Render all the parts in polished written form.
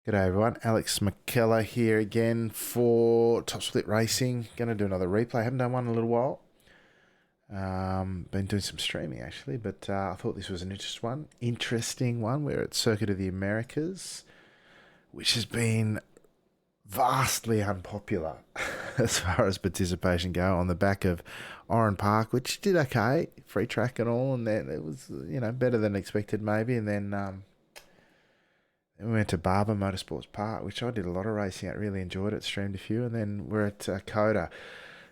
G'day everyone, Alex McKellar here again for Top Split Racing. Going to do another replay. Haven't done one in a little while. Been doing some streaming actually, but I thought this was an interesting one. We're at Circuit of the Americas, which has been vastly unpopular as far as participation go, on the back of Oran Park, which did okay, free track and all, and then it was better than expected maybe, and then we went to Barber Motorsports Park, which I did a lot of racing at, really enjoyed it, streamed a few, and then we're at COTA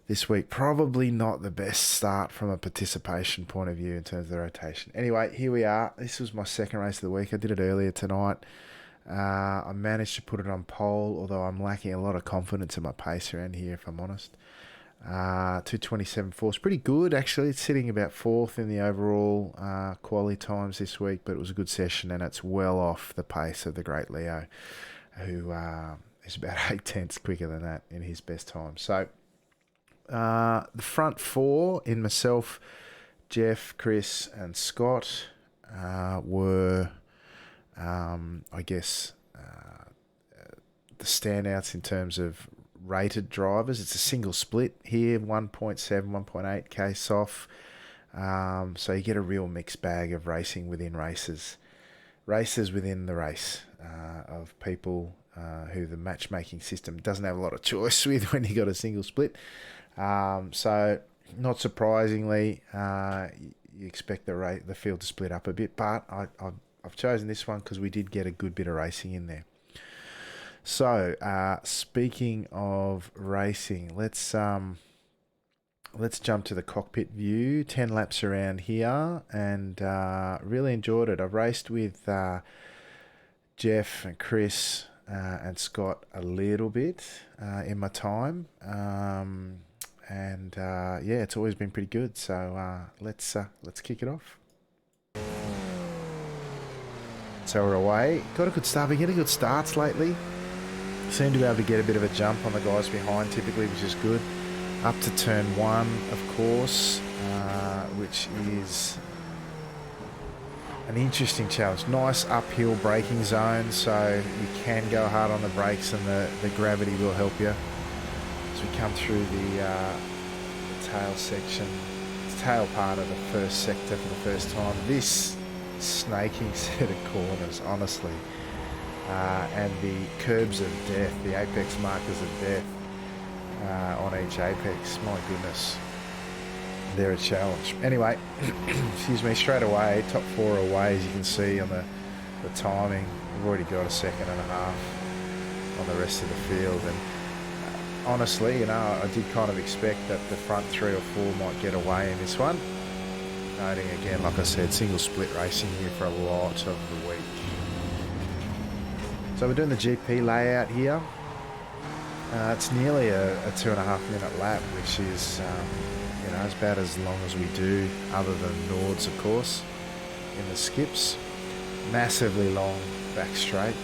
this week. Probably not the best start from a participation point of view in terms of the rotation. Anyway, here we are. This was my second race of the week. I did it earlier tonight. I managed to put it on pole, although I'm lacking a lot of confidence in my pace around here, if I'm honest. 2:27.4 is pretty good actually. It's sitting about fourth in the overall quality times this week, but it was a good session and it's well off the pace of the great Leo, who is about 8/10 quicker than that in his best time. So the front four, in myself, Jeff, Chris and Scott, were I guess the standouts in terms of rated drivers. It's a single split here, 1.7, 1.8k soft. So you get a real mixed bag of racing within races. Races within the race of people who the matchmaking system doesn't have a lot of choice with when you got a single split. So not surprisingly, you expect the field to split up a bit, but I've chosen this one because we did get a good bit of racing in there. So, speaking of racing, let's jump to the cockpit view. 10 laps around here, and really enjoyed it. I've raced with Jeff and Chris and Scott a little bit in my time, and yeah, it's always been pretty good. So let's kick it off. So we're away. Got a good start. We get a good starts lately. Seem to be able to get a bit of a jump on the guys behind typically, which is good. Up to turn one, of course, which is an interesting challenge. Nice uphill braking zone, so you can go hard on the brakes and the gravity will help you. As we come through the tail section, the tail part of the first sector for the first time. This snaking set of corners, honestly. And the curbs of death, the apex markers of death on each apex. My goodness, they're a challenge. Anyway, excuse me, straight away, top four away, as you can see on the timing. We've already got a second and a half on the rest of the field. And honestly, I did kind of expect that the front three or four might get away in this one. Noting again, like I said, single split racing here for a lot of the week. So we're doing the GP layout here. It's nearly a 2.5 minute lap, which is is about as long as we do, other than Nords, of course, in the skips. Massively long back straight,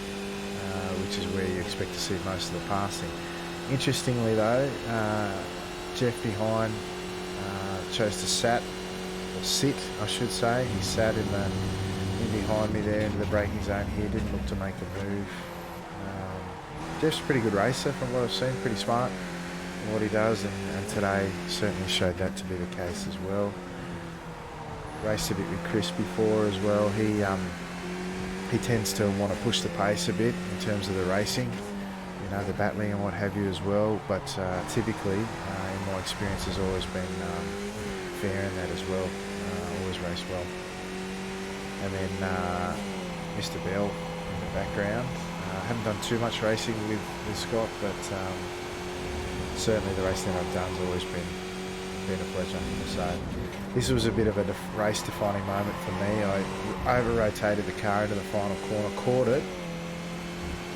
which is where you expect to see most of the passing. Interestingly though, Jeff behind chose to sit, I should say. He sat in behind me there into the braking zone here, didn't look to make a move. Jeff's a pretty good racer from what I've seen, pretty smart in what he does, and today certainly showed that to be the case as well. Raced a bit with Chris before as well. He tends to want to push the pace a bit in terms of the racing, the battling and what have you as well, but typically, in my experience, has always been fair in that as well, always raced well. And then Mr. Bell in the background. Haven't done too much racing with Scott, but certainly the racing that I've done has always been a pleasure. So this was a bit of a race-defining moment for me. I over-rotated the car into the final corner, caught it,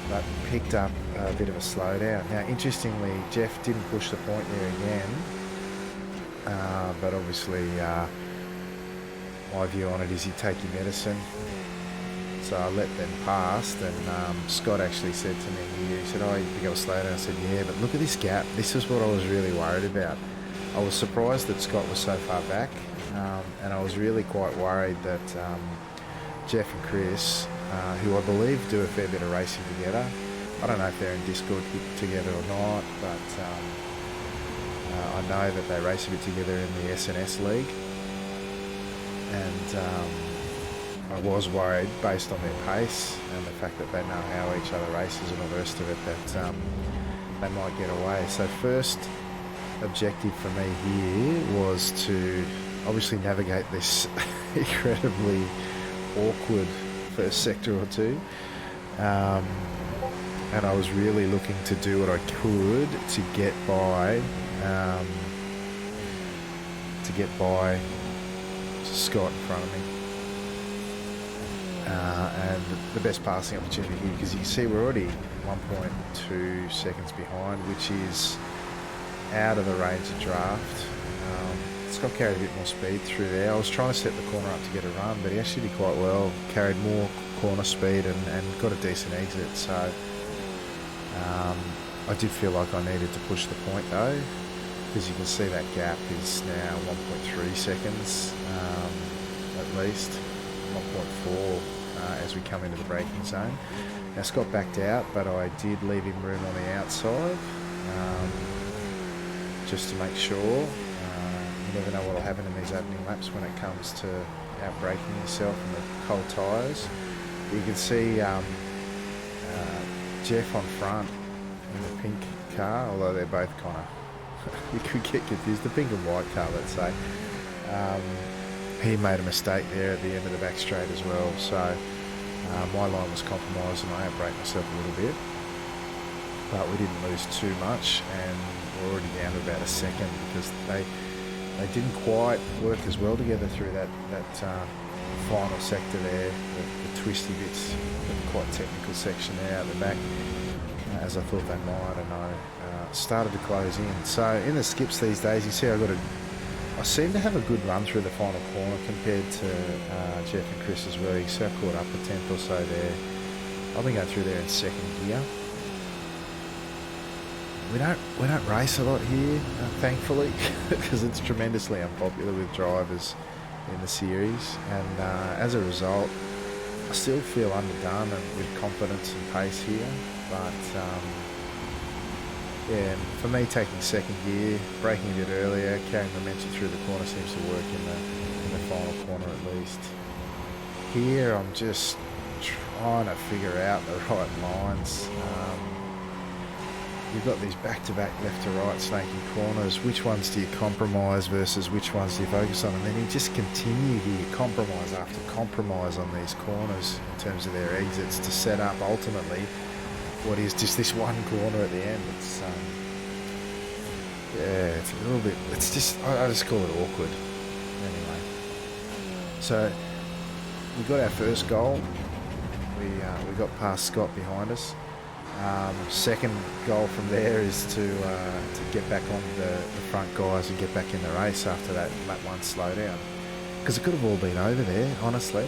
but picked up a bit of a slowdown. Now, interestingly, Jeff didn't push the point there again, but obviously my view on it is you take your medicine. So I let them pass, and Scott actually said to me, he said, "Oh, you got to slow down." I said, "Yeah, but look at this gap. This is what I was really worried about." I was surprised that Scott was so far back, and I was really quite worried that Jeff and Chris, who I believe do a fair bit of racing together, I don't know if they're in Discord together or not, but I know that they race a bit together in the SNS League. And I was worried, based on their pace and the fact that they know how each other races and all the rest of it, that they might get away. So first objective for me here was to obviously navigate this incredibly awkward first sector or two. And I was really looking to do what I could to get by Scott in front of me. And the best passing opportunity here, because you can see we're already 1.2 seconds behind, which is out of the range of draft. Scott carried a bit more speed through there. I was trying to set the corner up to get a run, but he actually did quite well, carried more corner speed and got a decent exit. So I did feel like I needed to push the point though, because you can see that gap is now 1.3 seconds at least, 1.4 as we come into the braking zone. Now Scott backed out, but I did leave him room on the outside just to make sure. You never know what will happen in these opening laps when it comes to out-braking yourself and the cold tyres. You can see Jeff on front in the pink car, although they're both kind of, you could get confused, the pink and white car, let's say. He made a mistake there at the end of the back straight as well, so my line was compromised and I out-braked myself a little bit, but we didn't lose too much, and we're already down to about a second because they didn't quite work as well together through that final sector there, the twisty bits, the quite technical section there out the back, as I thought they might, and I started to close in. So in the skips these days, you see I seem to have a good run through the final corner compared to Jeff and Chris as well. You see I caught up a tenth or so there. I've been going through there in second gear. We don't race a lot here, thankfully, because it's tremendously unpopular with drivers in the series, and as a result, I still feel underdone and with confidence and pace here. But yeah, for me, taking second gear, braking a bit earlier, carrying momentum through the corner seems to work in the final corner at least. Here, I'm just trying to figure out the right lines. You've got these back-to-back left to right snaky corners. Which ones do you compromise versus which ones do you focus on? And then you just continue here, compromise after compromise on these corners in terms of their exits to set up ultimately what is just this one corner at the end. It's yeah, it's a little bit, it's just, I just call it awkward. Anyway, so we got our first goal. We got past Scott behind us. Second goal from there is to get back on the front guys and get back in the race after that lap one slowdown, because it could have all been over there, honestly.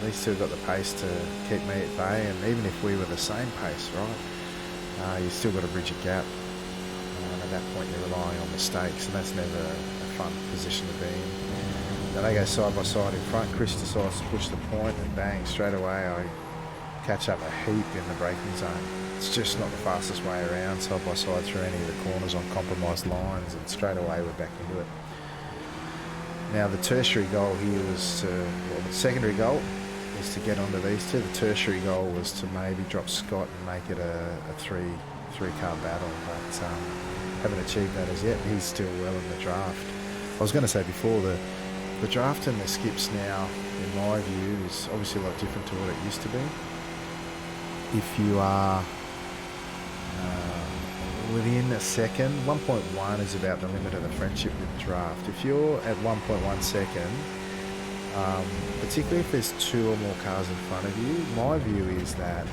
These two have got the pace to keep me at bay, and even if we were the same pace, right, you still got to bridge a gap, and at that point you're relying on mistakes, and that's never a fun position to be in. Now they go side by side in front. Chris decides to push the point, and bang, straight away I catch up a heap in the braking zone. It's just not the fastest way around, side by side through any of the corners on compromised lines, and straight away we're back into it. Now the tertiary goal here was the secondary goal was to get onto these two. The tertiary goal was to maybe drop Scott and make it a three-car battle, but haven't achieved that as yet. He's still well in the draft. I was going to say before, the draft and the skips now, in my view, is obviously a lot different to what it used to be. If you are within a second, 1.1 is about the limit of the friendship with draft. If you're at 1.1 second, particularly if there's two or more cars in front of you, my view is that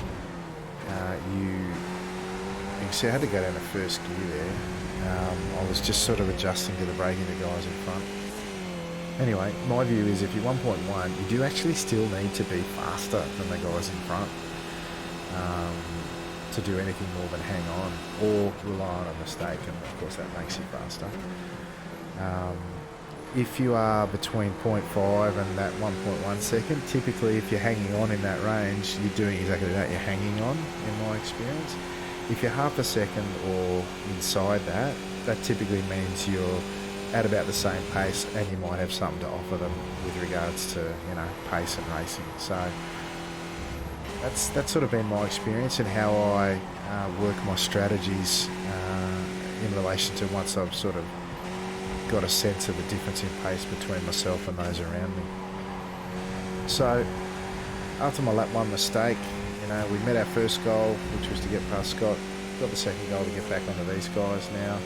you can see I had to go down to first gear there. I was just sort of adjusting to the braking of the guys in front. Anyway, my view is if you're 1.1, you do actually still need to be faster than the guys in front. To do anything more than hang on or rely on a mistake, and of course that makes you faster. if you are between 0.5 and that 1.1 second, typically if you're hanging on in that range, you're doing exactly that, you're hanging on, in my experience. If you're half a second or inside that, that typically means you're at about the same pace and you might have something to offer them with regards to, you know, pace and racing. So that's sort of been my experience and how I work my strategies in relation to once I've sort of got a sense of the difference in pace between myself and those around me. So after my lap 1 mistake, you know, we met our first goal, which was to get past Scott. Got the second goal to get back onto these guys now.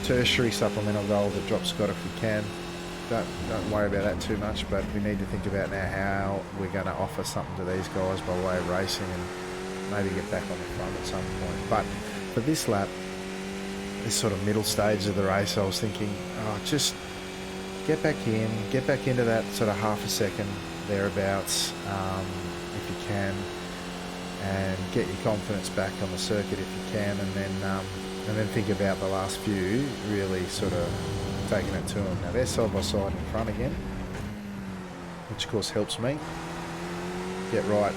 Tertiary supplemental goal to drop Scott if we can. Don't worry about that too much, but we need to think about now how we're going to offer something to these guys by way of racing and maybe get back on the front at some point. But for this lap, this sort of middle stage of the race, I was thinking, oh, just get back into that sort of half a second thereabouts if you can, and get your confidence back on the circuit if you can, and then think about the last few really sort of taking it to them. Now they're side by side in front again, which of course helps me get right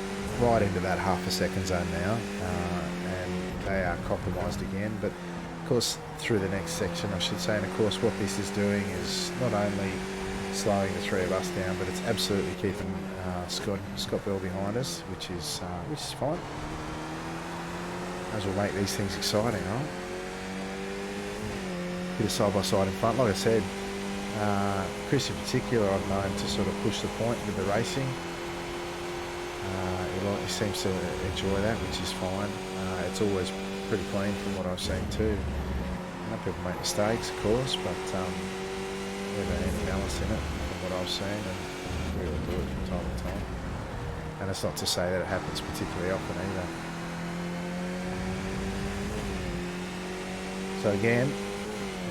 into that half a second zone now, and they are compromised again. But of course, through the next section, I should say, and of course what this is doing is not only slowing the three of us down, but it's absolutely keeping Scott Bell behind us, which is fine. As we'll make these things exciting, right? Bit of side by side in front, like I said. Chris in particular, I've known to sort of push the point with the racing. He seems to enjoy that, which is fine. It's always pretty clean from what I've seen too. People make mistakes, of course, but never any malice in it from what I've seen, and we all do it from time to time. And it's not to say that it happens particularly often either. So again,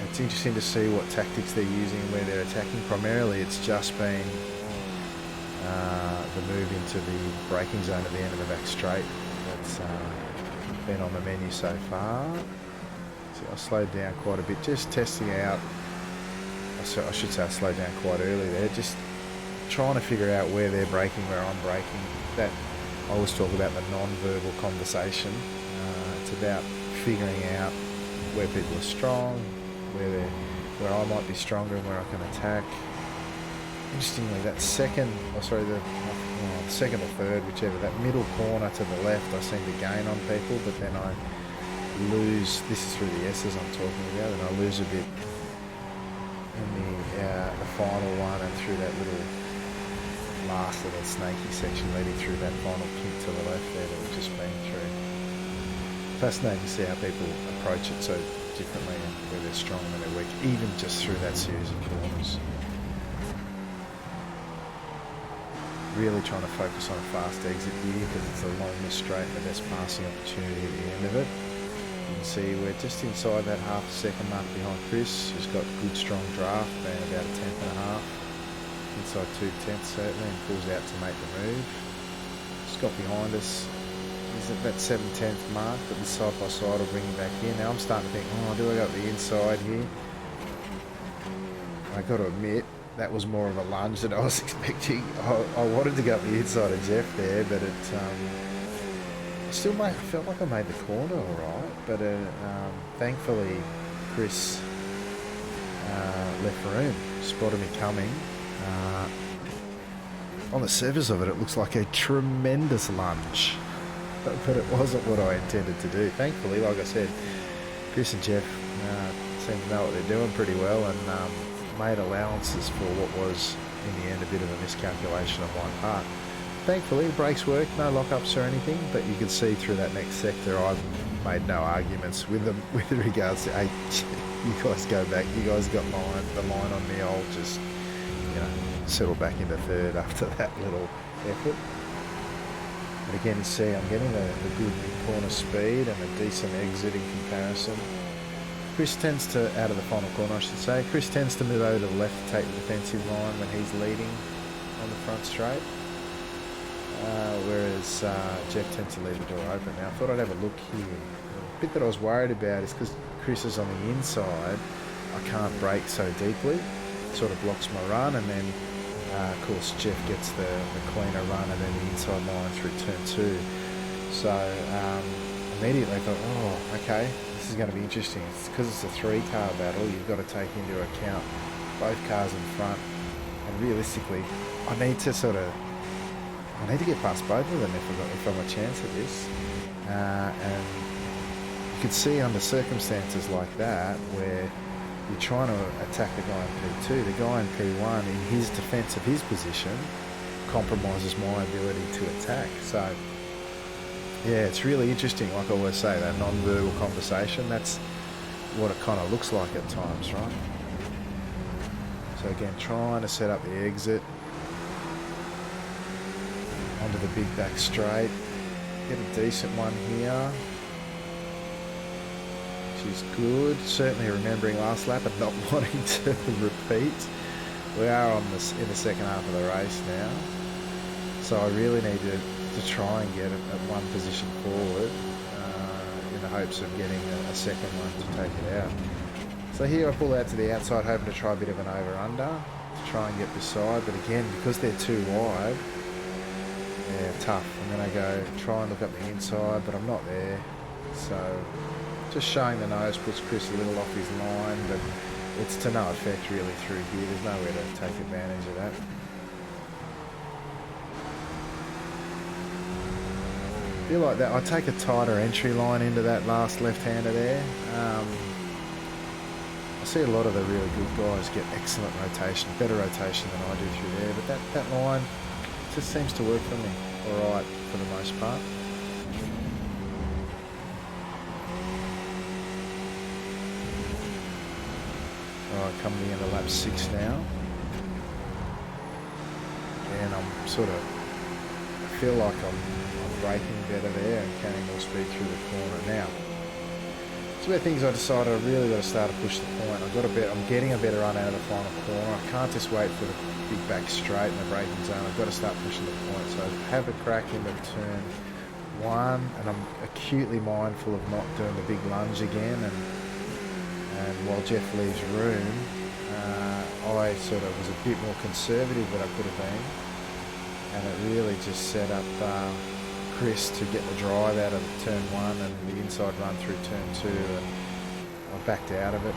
it's interesting to see what tactics they're using and where they're attacking. Primarily, it's just been the move into the braking zone at the end of the back straight that's been on the menu so far. So I slowed down quite a bit, just testing out. I should say I slowed down quite early there, just trying to figure out where they're braking, where I'm braking. That I always talk about the non-verbal conversation. It's about figuring out where people are strong, where I might be stronger and where I can attack. Interestingly, that second or third, whichever, that middle corner to the left, I seem to gain on people, but then I lose. This is through the S's I'm talking about, and I lose a bit in the final one and through that last little snaky section leading through that final kink to the left there that we've just been through. Fascinating to see how people approach it so differently and where they're strong and where they're weak, even just through that series of corners. Really trying to focus on a fast exit here because it's the longest straight and the best passing opportunity at the end of it. You can see we're just inside that half a second mark behind Chris, who's got good strong draft, being about a tenth and a half, inside 2/10 certainly, and pulls out to make the move. Scott behind us is at that 7/10 mark, but the side by side will bring him back in. Now I'm starting to think, oh, do I go up the inside here? I got to admit, that was more of a lunge than I was expecting. I wanted to go up the inside of Jeff there, but it felt like I made the corner all right. But thankfully, Chris left room, spotted me coming. On the surface of it, it looks like a tremendous lunge, but it wasn't what I intended to do. Thankfully, like I said, Chris and Jeff seem to know what they're doing pretty well, and made allowances for what was, in the end, a bit of a miscalculation on my part. Thankfully, the brakes worked, no lockups or anything, but you can see through that next sector I've made no arguments with them with regards to, hey, you guys go back, you guys got the line on me, I'll just, settle back into third after that little effort. But again, you see I'm getting the good corner speed and a decent exit in comparison. Chris tends to, out of the final corner I should say, Chris tends to move over to the left to take the defensive line when he's leading on the front straight, whereas Jeff tends to leave the door open. Now I thought I'd have a look here. The bit that I was worried about is because Chris is on the inside, I can't brake so deeply. It sort of blocks my run, and then of course Jeff gets the cleaner run and then the inside line through turn 2. So immediately I thought, oh, okay, this is going to be interesting. It's because it's a 3-car battle. You've got to take into account both cars in front, and realistically, I need to get past both of them if I'm a chance at this. And you can see under circumstances like that where you're trying to attack the guy in P2, the guy in P1 in his defence of his position compromises my ability to attack. So yeah, it's really interesting. Like I always say, that non-verbal conversation, that's what it kind of looks like at times, right? So again, trying to set up the exit onto the big back straight. Get a decent one here. She's good. Certainly remembering last lap and not wanting to repeat. We are in the second half of the race now. So I really need to try and get at one position forward in the hopes of getting a second one to take it out. So here I pull out to the outside, hoping to try a bit of an over-under to try and get beside. But again, because they're too wide, yeah, tough. I'm going to go try and look up the inside, but I'm not there. So just showing the nose puts Chris a little off his line, but it's to no effect really through here. There's nowhere to take advantage of that. I feel like that. I take a tighter entry line into that last left-hander there. I see a lot of the really good guys get excellent rotation, better rotation than I do through there, but that line just seems to work for me all right for the most part. Alright, coming to the end of lap 6 now. And I'm sort of, I feel like I'm braking better there and carrying more speed through the corner now. It's about things I decided I really got to start to push the point. I'm getting a better run out of the final corner. I can't just wait for the big back straight in the braking zone. I've got to start pushing the point. So I have a crack into turn 1, and I'm acutely mindful of not doing the big lunge again. And while Jeff leaves room, I sort of was a bit more conservative than I could have been, and it really just set up Chris to get the drive out of turn 1 and the inside run through turn 2, and I backed out of it.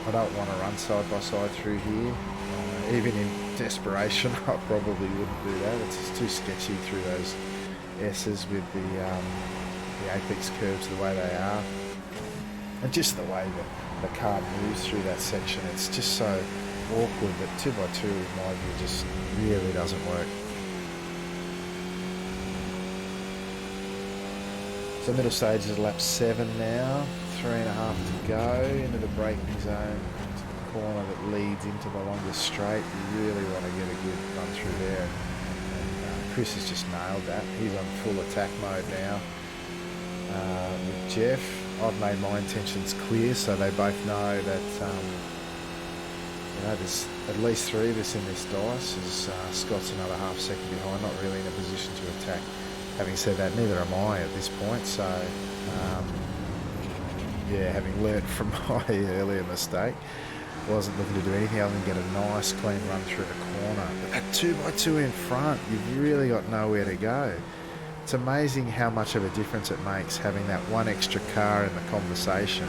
I don't want to run side by side through here. Even in desperation, I probably wouldn't do that. It's just too sketchy through those S's with the apex curves the way they are, and just the way that the car moves through that section. It's just so awkward that 2x2 in my view just really doesn't work. So middle stage is lap 7 now, 3.5 to go into the braking zone, to the corner that leads into the longest straight. You really want to get a good run through there, and Chris has just nailed that. He's on full attack mode now. With Jeff, I've made my intentions clear, so they both know that there's at least 3 of us in this dice, as Scott's another half second behind, not really in a position to attack. Having said that, neither am I at this point, so yeah, having learned from my earlier mistake, wasn't looking to do anything other than get a nice clean run through the corner. But that 2x2 in front, you've really got nowhere to go. It's amazing how much of a difference it makes having that one extra car in the conversation,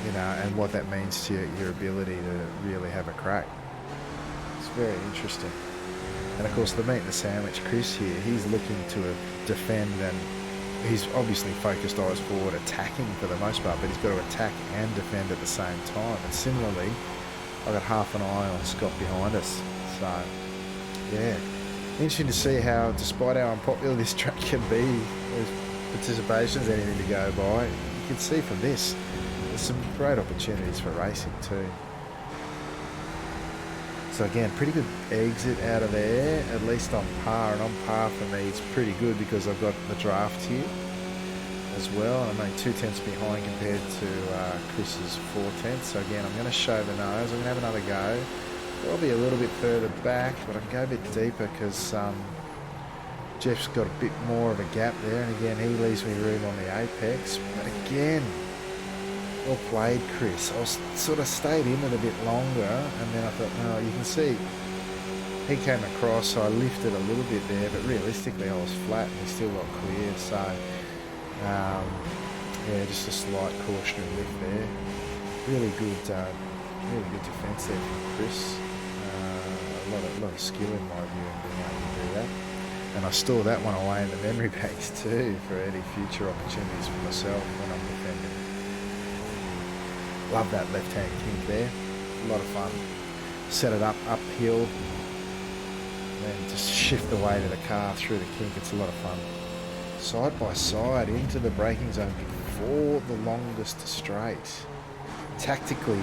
and what that means to your ability to really have a crack. It's very interesting. And of course the meat and the sandwich, Chris here, he's looking to defend, and he's obviously focused eyes forward, attacking for the most part, but he's got to attack and defend at the same time. And similarly, I've got half an eye on Scott behind us. So, yeah. Interesting to see how, despite how unpopular this track can be, participation's anything to go by. You can see from this, there's some great opportunities for racing too. So again, pretty good exit out of there, at least on par, and on par for me it's pretty good because I've got the draft here as well, and I'm only 2/10 behind compared to Chris's 4/10. So again, I'm going to show the nose. I'm going to have another go. Probably a little bit further back, but I can go a bit deeper because Jeff's got a bit more of a gap there, and again he leaves me room on the apex. But again, Well played, Chris. I was sort of stayed in it a bit longer, and then I thought, no, you can see he came across, so I lifted a little bit there, but realistically I was flat and he still got cleared, so yeah, just a slight cautionary lift there. Really good defence there from Chris. A lot of skill in my view in being able to do that. And I store that one away in the memory banks too for any future opportunities for myself when I'm defending. Love that left-hand kink there. A lot of fun. Set it up uphill. Then just shift the weight of the car through the kink. It's a lot of fun. Side by side into the braking zone before the longest straight. Tactically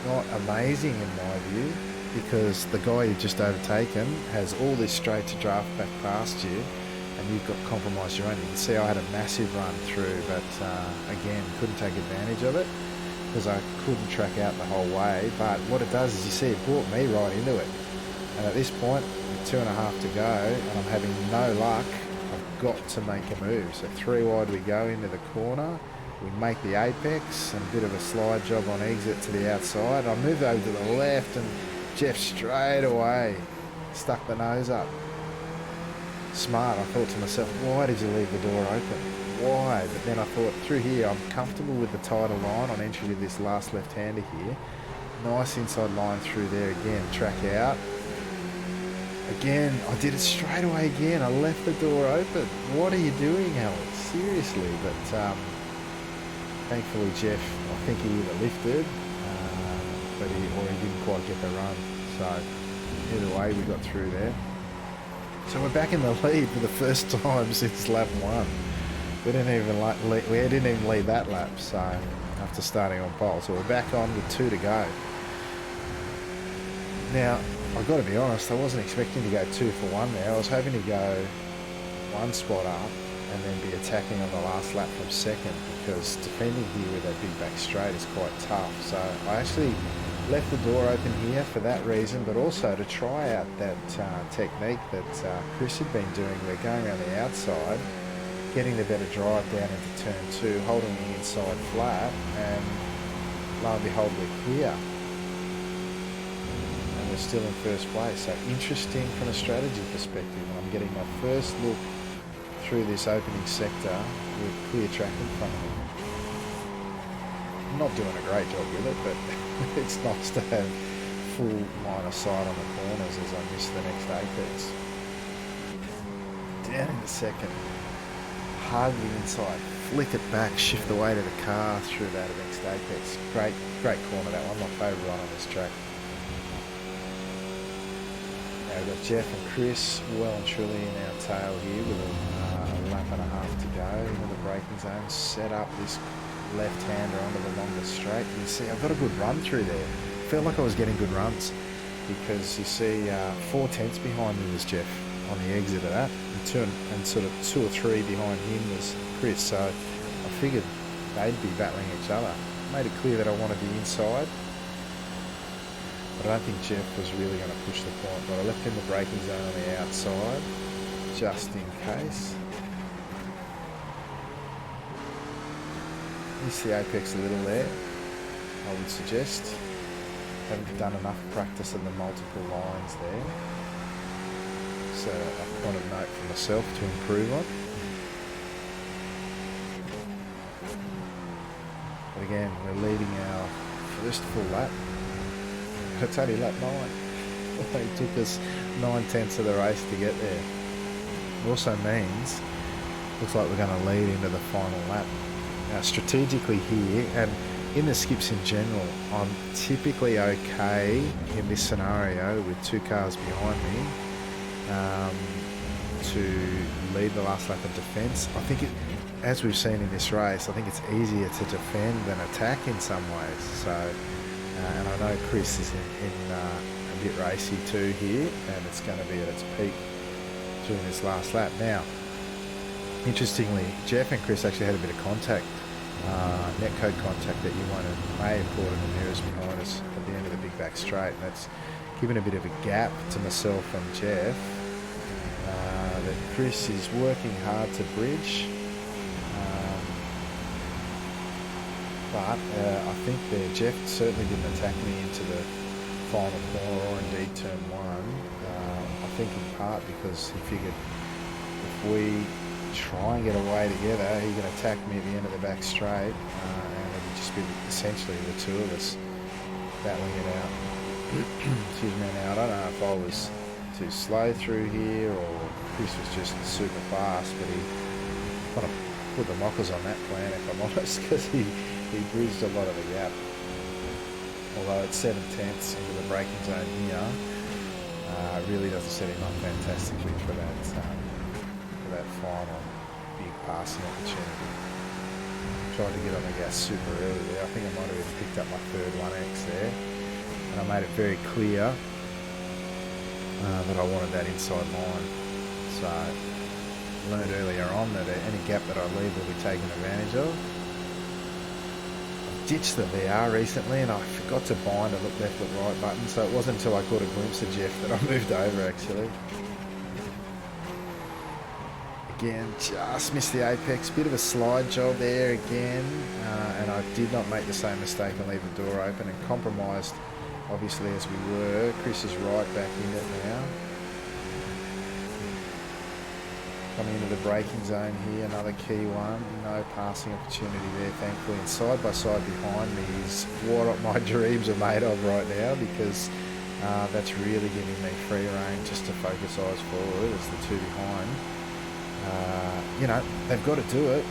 not amazing in my view, because the guy you've just overtaken has all this straight to draft back past you, and you've got compromised your own. You can see I had a massive run through, but again, couldn't take advantage of it because I couldn't track out the whole way. But what it does is, you see, it brought me right into it. And at this point, with 2.5 to go, and I'm having no luck, I've got to make a move. So 3 wide we go into the corner. We make the apex and a bit of a slide job on exit to the outside. I move over to the left, and Jeff straight away stuck the nose up. Smart. I thought to myself, why did you leave the door open? Why? But then I thought, through here, I'm comfortable with the tighter line on entry to this last left-hander here. Nice inside line through there again. Track out. Again, I did it straight away again. I left the door open. What are you doing, Alex? Seriously. But thankfully, Jeff, I think he either lifted, but he didn't quite get the run. So either way, we got through there. So we're back in the lead for the first time since lap 1. We didn't even lead that lap. So after starting on pole, so we're back on with 2 to go. Now, I've got to be honest, I wasn't expecting to go 2 for 1 there. I was hoping to go 1 spot up and then be attacking on the last lap from second, because defending here with that big back straight is quite tough. So I actually left the door open here for that reason, but also to try out that technique that Chris had been doing. We're going around the outside, getting the better drive down into turn 2, holding the inside flat, and lo and behold, we're clear. We're still in first place. So interesting from a strategy perspective. I'm getting my first look through this opening sector with clear track in front of me. I'm not doing a great job with it, but it's nice to have full line of sight on the corners as I miss the next apex. Down in the second, hug the inside, flick it back, shift the weight of the car through that next apex. Great corner, that one, my favourite one on this track. We've got Jeff and Chris well and truly in our tail here with a lap and a half to go into the braking zone. Set up this left-hander onto the longest straight. You see, I've got a good run through there. Felt like I was getting good runs, because you see 4 tenths behind me was Jeff on the exit of that, and sort of 2 or 3 behind him was Chris. So I figured they'd be battling each other. Made it clear that I wanted the inside. But I don't think Jeff was really going to push the point, but I left him the braking zone on the outside, just in case. Miss the apex a little there, I would suggest. Haven't done enough practice of the multiple lines there. So a point of note for myself to improve on. But again, we're leading our first full lap. It's only lap 9. It took us 9 tenths of the race to get there. It also means, looks like we're going to lead into the final lap. Now, strategically here, and in the skips in general, I'm typically okay in this scenario with 2 cars behind me to lead the last lap of defence. I think, as we've seen in this race, I think it's easier to defend than attack in some ways. So. And I know Chris is in a bit racy too here, and it's going to be at its peak during this last lap. Now, interestingly, Jeff and Chris actually had a bit of contact, netcode contact that may have caught in the mirrors behind us at the end of the big back straight. And that's given a bit of a gap to myself and Jeff that Chris is working hard to bridge. But I think Jeff certainly didn't attack me into the final corner or indeed turn one. I think in part because he figured if we try and get away together, he can attack me at the end of the back straight, and it'd just be essentially the two of us battling it out. Excuse me. Now I don't know if I was too slow through here or Chris was just super fast, but he kind of put the mockers on that plan, if I'm honest, because he bridged a lot of the gap. Although it's 7/10 into the braking zone here, it really doesn't set him up fantastically for that final big passing opportunity. Tried to get on the gas super early there. I think I might have even picked up my third 1X there, and I made it very clear that I wanted that inside line. So I learned earlier on that any gap that I leave will be taken advantage of. I ditched the VR recently and I forgot to bind a look left, look right button, so it wasn't until I caught a glimpse of Jeff that I moved over actually. Again, just missed the apex, bit of a slide job there again, and I did not make the same mistake and leave the door open and compromised, obviously, as we were. Chris is right back in it now. Coming into the braking zone here, another key one, no passing opportunity there thankfully, and side by side behind me is what my dreams are made of right now, because that's really giving me free rein just to focus eyes forward as the two behind. You know, they've got to do it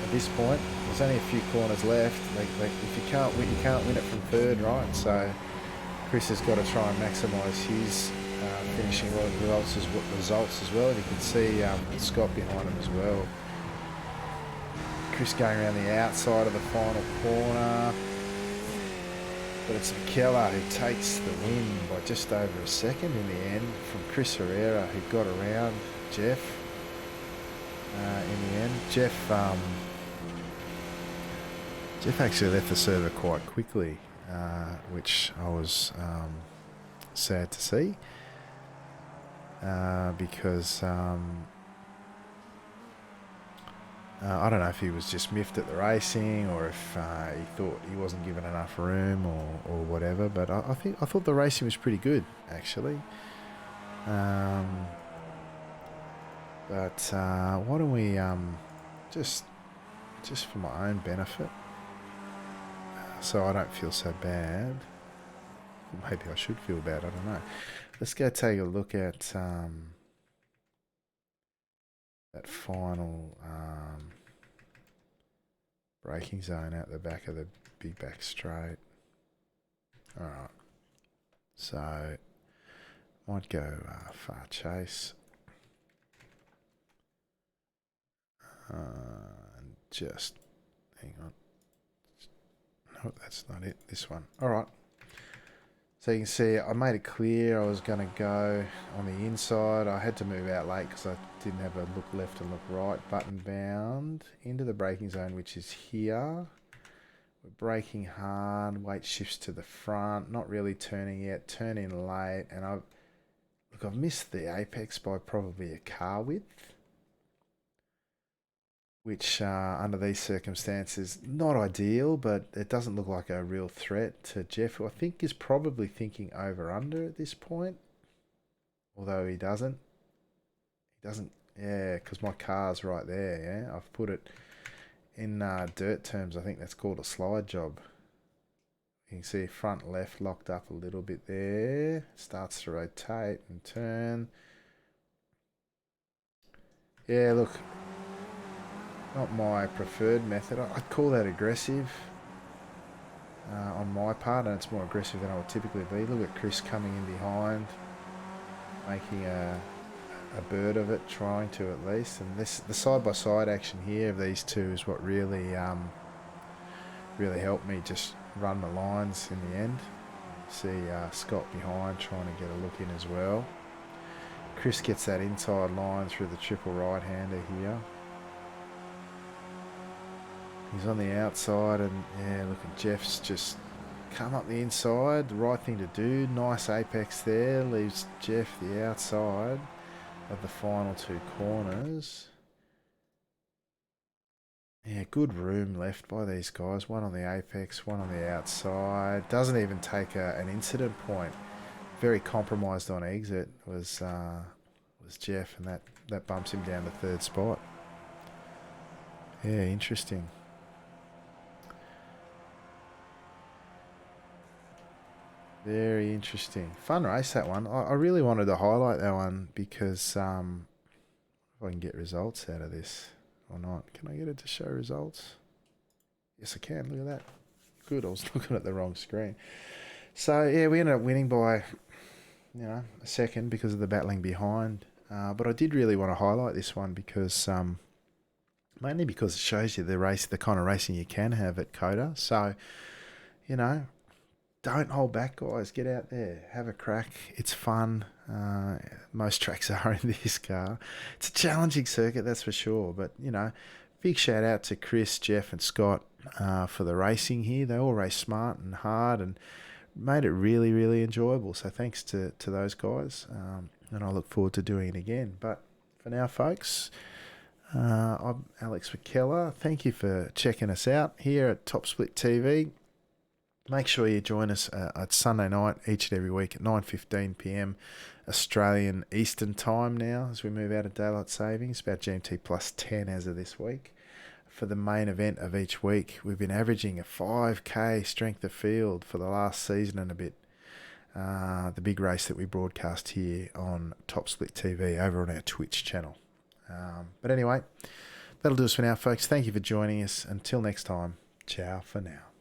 at this point. There's only a few corners left. If you can't win, you can't win it from third, right? So Chris has got to try and maximise his finishing results as well. And you can see Scott behind him as well. Chris going around the outside of the final corner. But it's McKellar who takes the win by just over a second in the end from Chris Herrera, who got around Jeff. In the end, Jeff actually left the server quite quickly, which I was sad to see, because I don't know if he was just miffed at the racing or if he thought he wasn't given enough room or whatever. But I thought the racing was pretty good actually. But why don't we just for my own benefit, so I don't feel so bad. Maybe I should feel bad, I don't know. Let's go take a look at that final braking zone out the back of the big back straight. Alright, so might go far chase. And just hang on. No, that's not it. This one. All right. So you can see I made it clear I was going to go on the inside. I had to move out late because I didn't have a look left and look right button bound into the braking zone, which is here. We're braking hard. Weight shifts to the front. Not really turning yet. Turn in late, and I've missed the apex by probably a car width, which under these circumstances, not ideal, but it doesn't look like a real threat to Jeff, who I think is probably thinking over-under at this point, although he doesn't. Yeah, because my car's right there, yeah. I've put it in dirt terms, I think that's called a slide job. You can see front left locked up a little bit there. Starts to rotate and turn. Yeah, look. Not my preferred method. I'd call that aggressive on my part, and it's more aggressive than I would typically be. Look at Chris coming in behind, making a bird of it, trying to at least. And the side-by-side action here of these two is what really helped me just run the lines in the end. See Scott behind trying to get a look in as well. Chris gets that inside line through the triple right-hander here. He's on the outside, and yeah, look at Jeff's just come up the inside. The right thing to do. Nice apex there. Leaves Jeff the outside of the final two corners. Yeah, good room left by these guys. One on the apex, one on the outside. Doesn't even take an incident point. Very compromised on exit was Jeff, and that bumps him down to third spot. Yeah, interesting. Very interesting. Fun race, that one. I really wanted to highlight that one because if I can get results out of this or not. Can I get it to show results? Yes, I can. Look at that. Good. I was looking at the wrong screen. So, yeah, we ended up winning by, a second because of the battling behind. But I did really want to highlight this one because, mainly because it shows you the kind of racing you can have at COTA. So, you know, don't hold back, guys. Get out there, have a crack. It's fun. Most tracks are in this car. It's a challenging circuit, that's for sure. But big shout out to Chris, Jeff, and Scott for the racing here. They all race smart and hard and made it really, really enjoyable. So thanks to those guys, and I look forward to doing it again. But for now, folks, I'm Alex McKellar. Thank you for checking us out here at Top Split TV. Make sure you join us at Sunday night each and every week at 9:15 p.m. Australian Eastern Time now as we move out of daylight savings, about GMT plus 10 as of this week. For the main event of each week, we've been averaging a 5K strength of field for the last season and a bit. The big race that we broadcast here on Top Split TV over on our Twitch channel. But anyway, that'll do us for now, folks. Thank you for joining us. Until next time, ciao for now.